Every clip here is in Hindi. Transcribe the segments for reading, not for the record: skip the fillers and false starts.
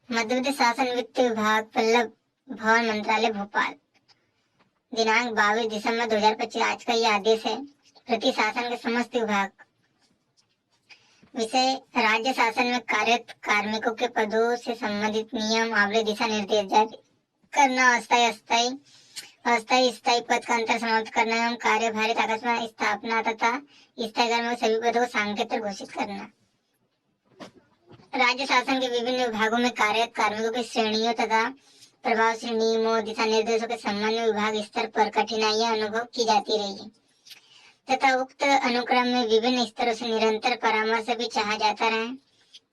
मध्य प्रदेश शासन वित्त विभाग, पल्लव भवन मंत्रालय, भोपाल। दिनांक 22 दिसंबर 2025। आज का यह आदेश है। प्रति शासन के समस्त विभाग। विषय राज्य शासन में कार्यरत कार्मिकों के पदों से संबंधित नियम, आंवले, दिशा निर्देश जारी करना, अस्थायी अस्थायी अस्थायी स्थायी पद का अंतर समाप्त करना एवं कार्यभारित आकस्मिक स्थापना तथा स्थायी कर्म के सभी पदों को सांकेतिक घोषित करना। राज्य शासन के विभिन्न विभागों में कार्यरत कार्मिकों की श्रेणियों तथा प्रभावशील नियमों, दिशा निर्देशों के संबंध में विभाग स्तर पर कठिनाइयां अनुभव की जाती रही है तथा उक्त अनुक्रम में विभिन्न स्तरों से निरंतर परामर्श भी चाहा जाता रहा।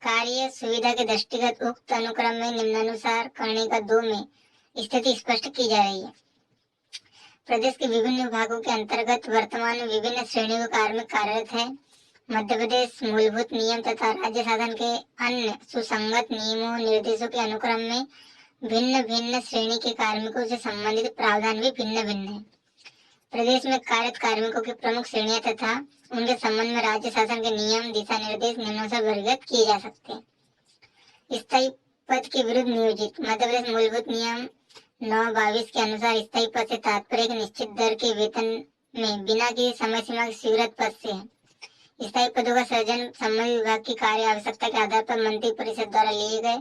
कार्य सुविधा के दृष्टिगत उक्त अनुक्रम में निम्नानुसार कर्णिका 2 में स्थिति स्पष्ट की जा रही है। प्रदेश के विभिन्न विभागों के अंतर्गत वर्तमान में विभिन्न श्रेणियों के कार्मिक कार्यरत है। मध्य प्रदेश मूलभूत नियम तथा राज्य शासन के अन्य सुसंगत नियमों, निर्देशों के अनुक्रम में भिन्न भिन्न श्रेणी के कार्मिकों से संबंधित प्रावधान भी भिन्न भिन्न है। प्रदेश में कार्यरत कार्मिकों की प्रमुख श्रेणियां तथा उनके संबंध में राज्य शासन के नियम, दिशा निर्देश निम्नानुसार वर्गीकृत किए जा सकते हैं। स्थायी पद के विरुद्ध नियोजित। मध्य प्रदेश मूलभूत नियम 9/22 के अनुसार स्थायी पद से तात्पर्य एक निश्चित दर के वेतन में बिना किसी समय सीमा के स्वीकृत पद से है। स्थायी पदों का सृजन संबंधित विभाग की कार्य आवश्यकता के आधार पर मंत्री परिषद द्वारा लिए गए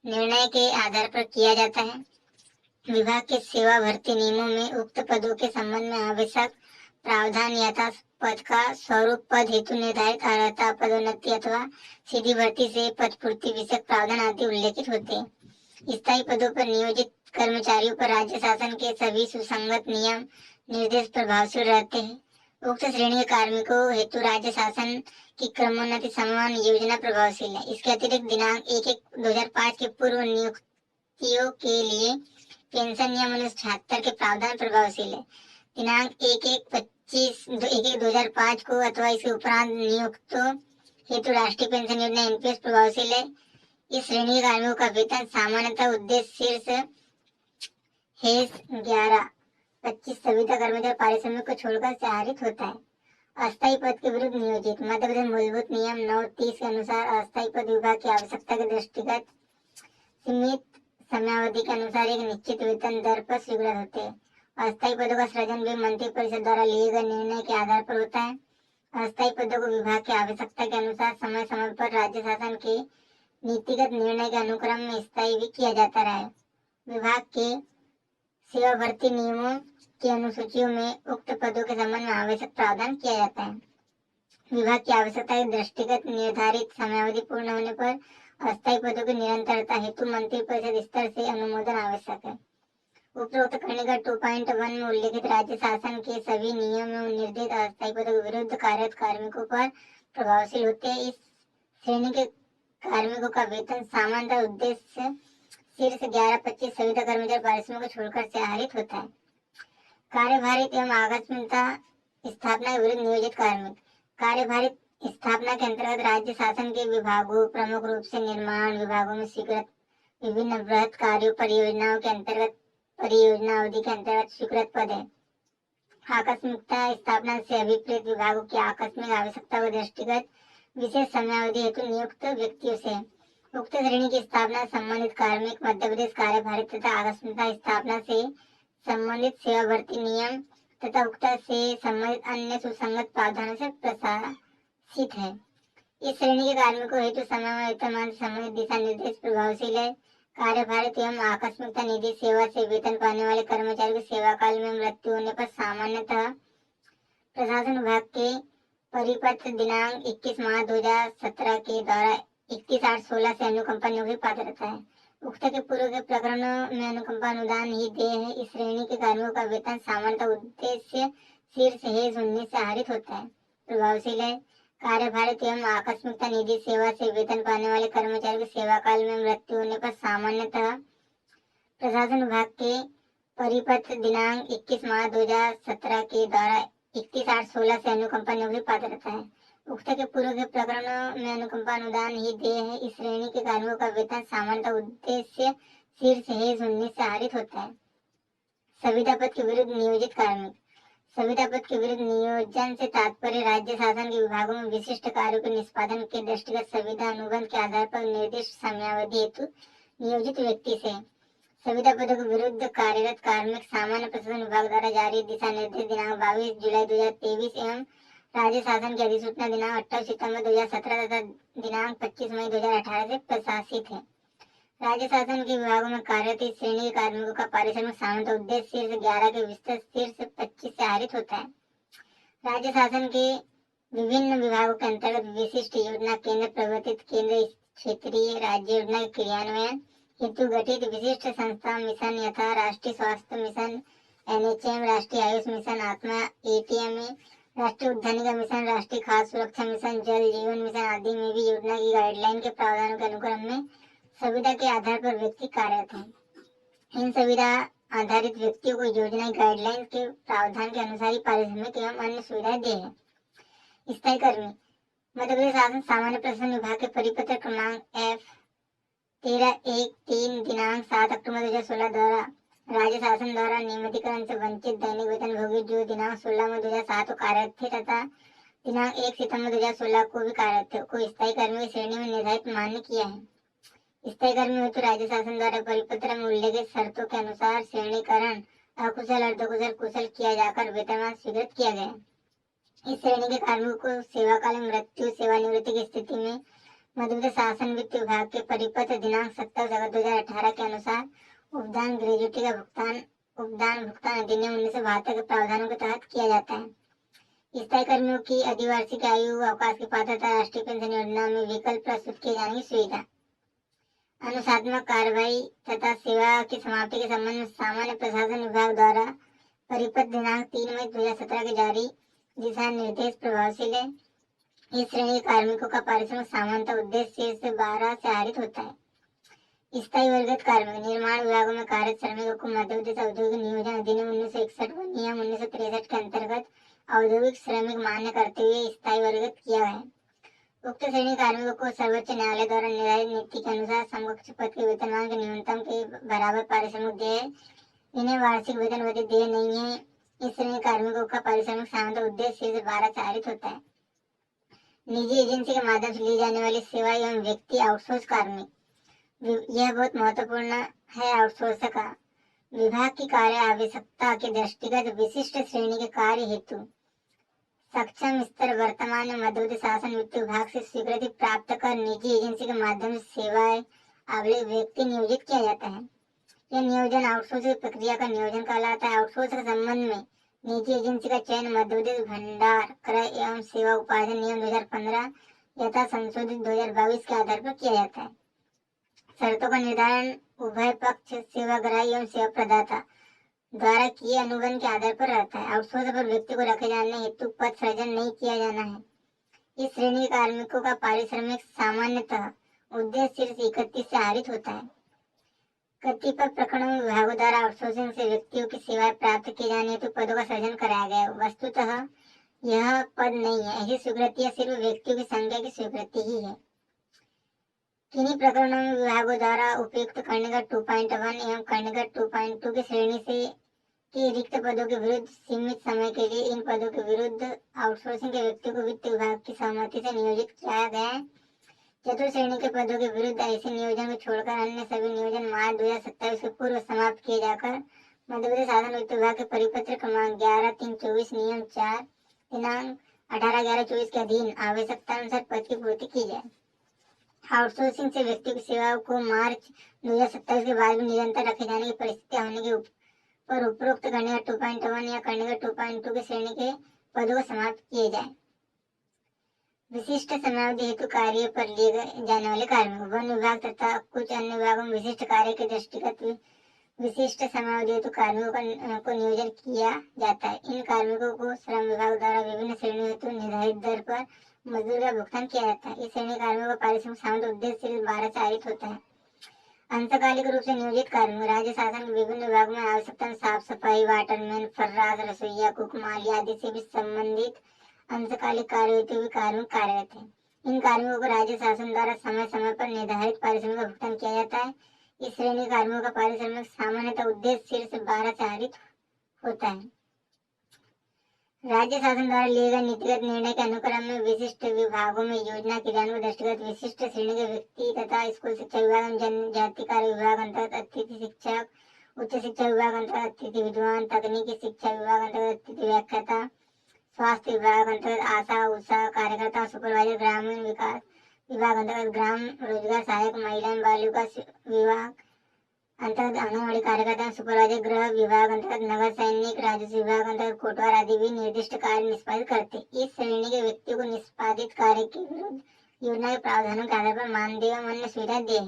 निर्णय के आधार पर किया जाता है। विभाग के सेवा भर्ती नियमों में उक्त पदों के संबंध में आवश्यक प्रावधान यथा पद का स्वरूप, पद हेतु निर्धारित अर्हता, पदोन्नति अथवा सीधी भर्ती से पद पूर्ति विषयक प्रावधान आदि उल्लेखित होते हैं। स्थायी पदों पर नियोजित कर्मचारियों पर राज्य शासन के सभी सुसंगत नियम, निर्देश प्रभावशील रहते हैं। उक्त श्रेणी के कार्मिकों हेतु राज्य शासन की क्रमोन्नति सम्मान योजना प्रभावशील है। इसके अतिरिक्त दिनांक 1/1/2005 के पूर्व नियुक्तियों के लिए पेंशन नियम 1976 के प्रावधान प्रभावशील है। दिनांक 1/1/2005 को अथवा इसके उपरांत नियुक्तों हेतु राष्ट्रीय पेंशन योजना एनपीएस प्रभावशील है। इस श्रेणी के कार्मिकों का वेतन सामान्यतः उद्देश्य शीर्ष हेस 11-25 संविदा कर्मचारी पारिश्रमिक को छोड़कर सहारित होता है। अस्थायी पद के विरुद्ध नियोजित। मध्य प्रदेश मूलभूत नियम 9/30 के अनुसार अस्थायी पद विभाग की आवश्यकता के दृष्टिगत सीमित समयावधि के अनुसार एक निश्चित वेतन दर पर स्वीकृत होते हैं। अस्थायी पदों का सृजन भी मंत्री परिषद द्वारा लिए गए निर्णय के आधार पर होता है। अस्थायी पदों को विभाग की आवश्यकता के अनुसार समय समय पर राज्य शासन के नीतिगत निर्णय के अनुक्रम में स्थायी भी किया जाता रहा है। विभाग के सेवा भर्ती नियमों की अनुसूचियों में उक्त पदों के संबंध में आवश्यक प्रावधान किया जाता है। विभाग की आवश्यकता के दृष्टिगत निर्धारित समयावधि पूर्ण होने पर अस्थायी पदों की निरंतरता हेतु मंत्री परिषद स्तर से अनुमोदन आवश्यक है। उपरोक्त कर्णिका 2.1 में उल्लेखित राज्य शासन के सभी नियम एवं निर्देश अस्थायी पदों के विरुद्ध कार्यरत कार्मिकों पर प्रभावशील होते हैं। इस श्रेणी के कार्मिकों का वेतन सामान्यतः उद्देश्य शीर्ष 11-25 संविदा कर्मचारी पारिश्रमिक को छोड़कर सहारित होता है। कार्यभारित एवं आकस्मिकता स्थापना के विरुद्ध नियोजित कार्मिक। कार्यभारित स्थापना के अंतर्गत राज्य शासन के विभागों, प्रमुख रूप से निर्माण विभागों में स्वीकृत विभिन्न बृहत कार्यों, परियोजनाओं के अंतर्गत परियोजना अवधि के अंतर्गत स्वीकृत पद है। आकस्मिकता स्थापना से अभिप्रेत विभागों की आकस्मिक आवश्यकता के दृष्टिगत विशेष समयावधि हेतु नियुक्त व्यक्तियों से। उक्त श्रेणी की स्थापना संबंधित कार्मिक मध्य प्रदेश कार्यभारित तथा आकस्मिकता स्थापना से संबंधित सेवा भर्ती नियम तथा उक्त से संबंधित अन्य सुसंगत प्रावधानों से प्रशासित है। इस श्रेणी के कार्मिकों हेतु समय वेतनमान संबंधित दिशा निर्देश प्रभावशील है। कार्यभारित एवं आकस्मिकता निधि सेवा से वेतन पाने वाले कर्मचारी को सेवा काल में मृत्यु होने पर सामान्यतः प्रशासन विभाग के परिपत्र दिनांक 21 मार्च 2017 के द्वारा 31/8/16 से अनुकंपा नियुक्ति पात्र रहता है। उक्त के पूर्व के प्रकरणों में अनुकंपा अनुदान ही देय है। इस श्रेणी के कार्मिकों का वेतन सामान्यतः उद्देश्य शीर्ष हेस 19 से आहरित होता है, प्रभावशील है। कार्यभारित एवं आकस्मिकता निधि सेवा से वेतन पाने वाले कर्मचारी के सेवा काल में मृत्यु होने पर सामान्यतः प्रशासन विभाग के परिपत्र दिनांक 21 मार्च 2017 के द्वारा 31/8/16 से अनुकंपा नियुक्ति पात्र रहता है। उक्त के पूर्व के प्रकरणों में अनुकंपा अनुदान ही देय है। इस श्रेणी के कार्मिकों का वेतन सामान्यतः उद्देश्य शीर्ष हेस 19 से आहरित होता है। संविदा पद के विरुद्ध नियोजित कार्मिक। संविदा पद के विरुद्ध नियोजन से तात्पर्य राज्य शासन के विभागों में विशिष्ट कार्यों के निष्पादन के दृष्टिगत संविदा अनुबंध के आधार पर निर्दिष्ट समयावधि हेतु नियोजित व्यक्ति से संविदा पदों के विरुद्ध कार्यरत कार्मिक सामान्य प्रशासन विभाग द्वारा जारी दिशा निर्देश दिनांक 22 जुलाई 2023 एवं राज्य शासन की अधिसूचना दिनांक 28 सितंबर 2017 तथा दिनांक 25 मई 2018 से प्रशासित है। राज्य शासन के विभागों में कार्यरत इस श्रेणी के कार्मिकों का पारिश्रमिक सामान्यतः उद्देश्य शीर्ष 11 के विस्तृत शीर्ष 25 से आहरित होता है। राज्य शासन के विभिन्न विभागों के अंतर्गत विशिष्ट योजना केंद्र प्रवर्तित केंद्र क्षेत्रीय राज्य योजना के क्रियान्वयन हेतु गठित विशिष्ट संस्था मिशन यथा राष्ट्रीय स्वास्थ्य मिशन NHM, राष्ट्रीय आयुष मिशन आत्मा ATMA, राष्ट्रीय उद्यानिका मिशन, राष्ट्रीय खाद्य सुरक्षा मिशन, जल जीवन मिशन आदि में भी योजना की गाइडलाइन के प्रावधानों के अनुक्रम में संविदा के आधार पर व्यक्ति कार्यरत है। इन संविदा आधारित व्यक्तियों को योजना गाइडलाइन के प्रावधान के अनुसार ही पारिश्रमिक एवं अन्य सुविधाएं दे है। स्थायी कर्मी मध्य प्रदेश शासन सामान्य प्रशासन विभाग के परिपत्र क्रमांक F1313 दिनांक 7 अक्टूबर 2016 द्वारा राज्य शासन द्वारा नियमितीकरण से वंचित दैनिक वेतन भोगी जो दिनांक 16 मई 2007 को कार्यरत थे तथा दिनांक 1 सितंबर 2016 को भी कार्यरत थे को स्थायी कर्मी की श्रेणी में निर्धारित मान्य किया है। स्थायी कर्मी हेतु राज्य शासन द्वारा परिपत्र में उल्लेखित शर्तों के अनुसार श्रेणीकरण अकुशल अर्धकुशल कुशल किया जाकर वेतनमान स्वीकृत किया गया। इस श्रेणी के कार्मिकों को सेवाकालीन मृत्यु सेवानिवृत्ति की स्थिति में मध्य प्रदेश शासन वित्त विभाग के परिपत्र दिनांक 27 अगस्त 2018 के अनुसार उपदान ग्रेजुटी का उपदान भुगतान अधिनियम 1972 के प्रावधानों के तहत किया जाता है। स्थायी कर्मियों की अधिवार्षिक आयु अवकाश की पात्रता राष्ट्रीय पेंशन योजना में विकल्प प्रस्तुत किए जाने की सुविधा अनुशासनात्मक कार्रवाई तथा सेवा की समाप्ति के संबंध में सामान्य प्रशासन विभाग द्वारा परिपत्र दिनांक 3 मई 2017 के जारी दिशा निर्देश प्रभावशील है। इस श्रेणी के कार्मिकों का पारिश्रमिक सामान्यतः उद्देश्य शीर्ष से 12 से आहरित होता है। स्थायी वर्गीकृत कार्मिक निर्माण विभागों में कार्यरत श्रमिकों को मध्य प्रदेश औद्योगिक नियोजन अधिनियम 1961 व नियम 1963 के अंतर्गत औद्योगिक श्रमिक मान्य करते हुए स्थायी वर्गीकृत किया है। उक्त श्रेणी कार्मिकों को सर्वोच्च न्यायालय द्वारा निर्धारित नीति के अनुसार समकक्ष पद के वेतनमान के न्यूनतम के बराबर पारिश्रमिक देय इन्हें वार्षिक वेतन वृद्धि देय नहीं है। इस श्रेणी कार्मिकों का पारिश्रमिक सामान्यतः उद्देश्य शीर्ष 12 से आहरित होता है। निजी एजेंसी के माध्यम से ली जाने वाली सेवा एवं व्यक्ति आउटसोर्स कार्मिक यह बहुत महत्वपूर्ण है। आउटसोर्स का विभाग की कार्य आवश्यकता के दृष्टिगत विशिष्ट श्रेणी के कार्य हेतु सक्षम स्तर वर्तमान में मध्य प्रदेश शासन वित्त विभाग से स्वीकृति प्राप्त कर निजी एजेंसी के माध्यम से सेवाएं आवश्यक व्यक्ति नियोजित किया जाता है। यह नियोजन आउटसोर्स प्रक्रिया का नियोजन कहलाता है। आउटसोर्स के संबंध में निजी एजेंसी का चयन मध्य प्रदेश भंडार क्रय एवं सेवा उपार्जन नियम 2015 यथा संशोधित 2022 के आधार पर किया जाता है। शर्तों का निर्धारण उभय पक्ष सेवाग्राही एवं सेवा प्रदाता द्वारा किए अनुबंध के आधार पर रहता है। आउटसोर्स पर व्यक्ति को रखे जाने हेतु पद सृजन नहीं किया जाना है। इस श्रेणी के कार्मिकों का पारिश्रमिक सामान्यतः उद्देश्य शीर्ष 31 से आहरित होता है। कतिपय प्रकरणों में विभागों द्वारा आउटसोर्सिंग से व्यक्तियों की सेवाएं प्राप्त किए जाने हेतु पदों का सृजन कराया गया है। वस्तुतः यह पद नहीं है। ऐसी स्वीकृति सिर्फ व्यक्तियों की संख्या की स्वीकृति ही है। किन्हीं प्रकरणों में विभागों द्वारा उपयुक्त कर्णिका 2.1 एवं कर्णिका 2.2 की श्रेणी से के रिक्त पदों के विरुद्ध सीमित समय के लिए इन पदों के विरुद्ध आउटसोर्सिंग के व्यक्तियों को वित्त विभाग की सहमति से नियोजित किया गया है। चतुर्थ श्रेणी के पदों के विरुद्ध ऐसे नियोजन को छोड़कर अन्य सभी नियोजन मार्च 2027 के पूर्व समाप्त किए जाकर मध्य प्रदेश शासन वित्त विभाग के परिपत्र क्रमांक 11/3/24 नियम 4 दिनांक 18/11/24 के अधीन आवश्यकता अनुसार पद की पूर्ति की जाए। आउटसोर्सिंग से व्यक्ति की सेवाओं को मार्च 2027 के बाद भी निरंतर रखे जाने की परिस्थितियां होने के पर उपरोक्त कर्णिका 2.1 या कर्णिका 2.2 की श्रेणी के पदों को समाप्त किए जाए। विशिष्ट समयावधि हेतु कार्य पर लिए जाने वाले कार्मिक वन विभाग तथा कुछ अन्य विभागों में विशिष्ट कार्य के दृष्टिगत विशिष्ट समयावधि हेतु कार्मिकों को नियोजन किया जाता है। इन कार्मिकों को श्रम विभाग द्वारा विभिन्न श्रेणियों हेतु निर्धारित दर पर मजदूरी का भुगतान किया जाता है। इस श्रेणी कार्मिकों का पारिश्रमिक सामान्य उद्देश्य शीर्ष 12 से आहरित होता है। अंशकालिक रूप से नियोजित कार्मिक राज्य शासन के विभिन्न विभागों में आवश्यकता साफ सफाई वाटरमैन फर्राज रसोईया कुक माली आदि से भी संबंधित अंशकालिक कार्य हेतु भी कार्मिक कार्यरत है। इन कार्मिकों को राज्य शासन द्वारा समय समय पर निर्धारित पारिश्रमिक का भुगतान किया जाता है। इस श्रेणी कार्मिकों का पारिश्रमिक सामान्यतः उद्देश्य शीर्ष 12 से आहरित होता है। राज्य शासन द्वारा लिए गए नीतिगत निर्णय के अनुक्रम में विशिष्ट विभागों में योजना क्रियान्वयन दृष्टिगत विशिष्ट श्रेणी के व्यक्ति तथा स्कूल शिक्षा विभाग एवं जनजाति कार्य विभाग अंतर्गत अतिथि शिक्षक, उच्च शिक्षा विभाग अंतर्गत अतिथि विद्वान, तकनीकी शिक्षा विभाग अंतर्गत अतिथि व्याख्याता, स्वास्थ्य विभाग अंतर्गत आशा उषा कार्यकर्ता, सुपरवाइजर, ग्रामीण विकास विभाग अंतर्गत ग्राम रोजगार सहायक, महिला एवं बाल विकास विभाग अंतर्गत आंगनबाड़ी कार्यकर्ता, सुपरवाइजर, गृह विभाग अंतर्गत नगर सैनिक, राजस्व विभाग अंतर्गत कोटवार आदि भी निर्दिष्ट कार्य निष्पादित करते। इस श्रेणी के व्यक्तियों को निष्पादित कार्य के विरुद्ध योजना के प्रावधानों के आधार पर मानदेय एवं अन्य सुविधा दे।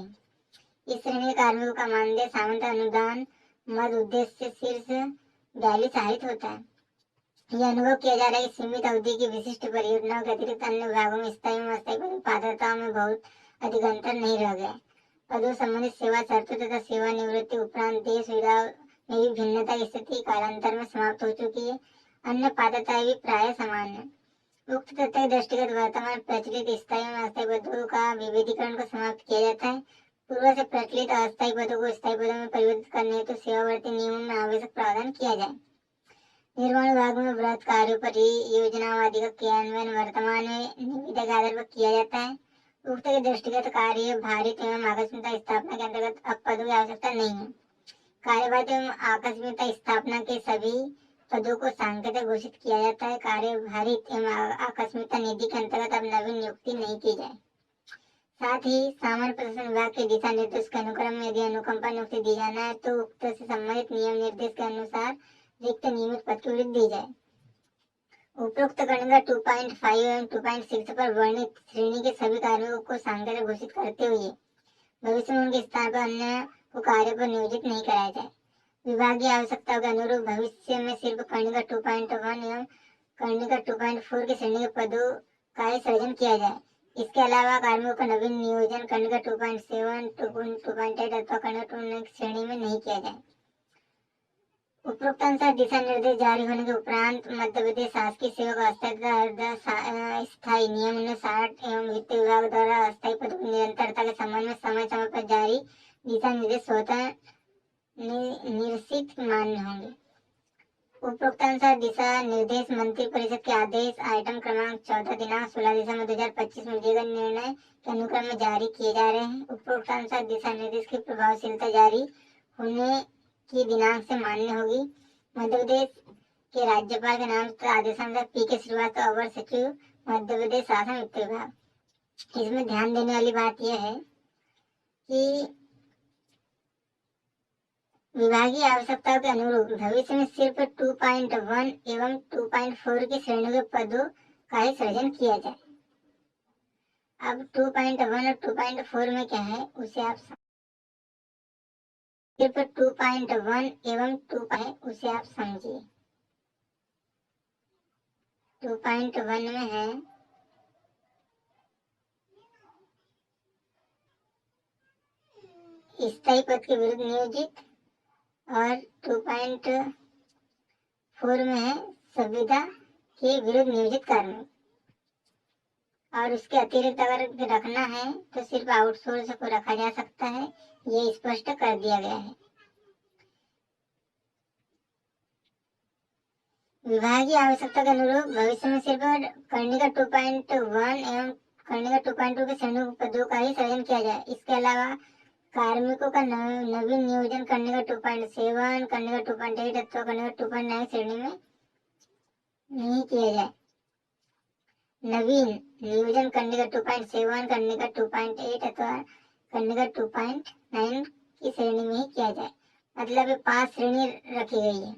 इस श्रेणी के कार्मिकों का मानदेय सामान्यतः अनुदान मद उद्देश्य शीर्ष 42 सहायित होता है। यह अनुभव किया जा रहा है कि सीमित अवधि की विशिष्ट परियोजनाओं के अतिरिक्त अन्य विभागों में स्थायी एवं अस्थायी पात्रताओं में बहुत अधिक अंतर नहीं रह गया। पदों संबंधित सेवा शर्तों तथा सेवानिवृत्ति उपरांत देय सुविधा में भी भिन्नता की स्थिति कालांतर में समाप्त हो चुकी है। अन्य पात्रताएं भी प्राय समान है। उक्त तथ्य के दृष्टिगत वर्तमान प्रचलित स्थायी एवं अस्थायी पदों का विभेदीकरण को समाप्त किया जाता है। पूर्व से प्रचलित अस्थायी पदों को स्थायी पदों में परिवर्तित करने हेतु सेवावर्ती नियमों में आवश्यक प्रावधान किया जाए। निर्माण विभाग में वृहत कार्यों पर योजनावादी का क्रियान्वयन वर्तमान में निविदा के आधार पर किया जाता है। उक्त के दृष्टिगत कार्य भारित एवं आकस्मिकता स्थापना के अंतर्गत अब पदों की आवश्यकता नहीं है। कार्यभारित एवं आकस्मिकता स्थापना के सभी पदों को सांकेतिक घोषित किया जाता है। कार्यभारित एवं आकस्मिकता निधि के अंतर्गत अब नवीन नियुक्ति नहीं की जाए। साथ ही सामान्य प्रशासन विभाग के दिशा निर्देश के अनुक्रम में यदि अनुकंपा नियुक्ति दी जाना है तो उक्त से संबंधित नियम निर्देश के अनुसार रिक्त नियमित पद की वृद्धि दी जाए। उपरोक्त गणना 2.5 एवं 2.6 पर वर्णित श्रेणी के सभी कार्मिकों को सांकेतिक घोषित करते हुए भविष्य में उनके स्थान पर अन्य को कार्य पर नियोजित नहीं कराया जाए। विभागीय आवश्यकताओं के अनुरूप भविष्य में सिर्फ कर्णिका 2.1 एवं कर्णिका 2.4 की श्रेणी के पदों का ही सृजन किया जाए। इसके अलावा कार्मिकों का नवीन नियोजन कर्णिका 2.7, 2.8 अथवा कर्णिका 2 की श्रेणी में नहीं किया जाए। उपरोक्त अनुसार दिशा निर्देश जारी होने के उपरांत मध्य प्रदेश शासकीय सेवक अस्थायी नियम 1960 एवं वित्त विभाग द्वारा अस्थायी पदों की निरंतरता के संबंध में समय समय पर जारी दिशा निर्देश स्वतः निरसित मान्य होंगे। उपरोक्त अनुसार दिशा निर्देश मंत्री परिषद के आदेश आइटम क्रमांक 14 दिनांक 16 दिसंबर 2025 में दिए गए निर्णय के अनुक्रम में जारी किए जा रहे हैं। उपरोक्त अनुसार दिशा निर्देश की प्रभावशीलता जारी होने की दिनांक से मान्य होगी। मध्य प्रदेश के राज्यपाल के नाम से आदेशानुसार पी.के. श्रीवास्तव अवर सचिव मध्य प्रदेश शासन वित्त विभाग। इसमें ध्यान देने वाली बात यह है कि विभागीय आवश्यकताओं के अनुरूप भविष्य में सिर्फ 2.1 एवं 2.4 की श्रेणी के पदों का ही सृजन किया जाए। अब 2.1 और 2.4 में क्या है उसे आप सिर्फ 2.1 एवं 2 है उसे आप समझिए। 2.1 में है स्थायी पद के विरुद्ध नियोजित और 2.4 में है संविदा के विरुद्ध नियोजित कार्मिक। और उसके अतिरिक्त अगर रखना है तो सिर्फ आउटसोर्स को रखा जा सकता है, ये स्पष्ट कर दिया गया है। विभागीय आवश्यकता के अनुरूप भविष्य में सिर्फ कर्णिका 2.1 एवं कर्णिका 2.2 के श्रेणी पदों का ही सृजन किया जाए। इसके अलावा कार्मिकों का नवीन नियोजन कर्णिका 2.7, कर्णिका 2.8 अथवा कर्णिका 2.9 श्रेणी में नहीं किया जाए। नवीन नियोजन कर्णिका 2.7, कर्णिका 2.8 अथवा कर्णिका 2.9 की श्रेणी में ही किया जाए। मतलब 5 श्रेणी रखी गई है,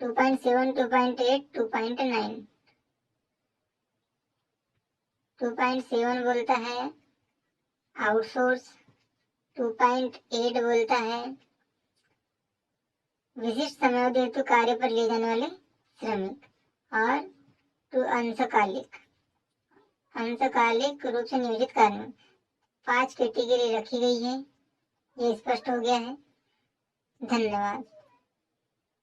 2.7, 2.8, 2.9। 2.7 बोलता है आउटसोर्स, 2.8 बोलता है विशिष्ट समयावधि हेतु कार्य पर ले जाने वाले श्रमिक, और अंशकालिक रूप से नियोजित कार्मिक। 5 कैटेगरी रखी गई है, ये स्पष्ट हो गया है। धन्यवाद।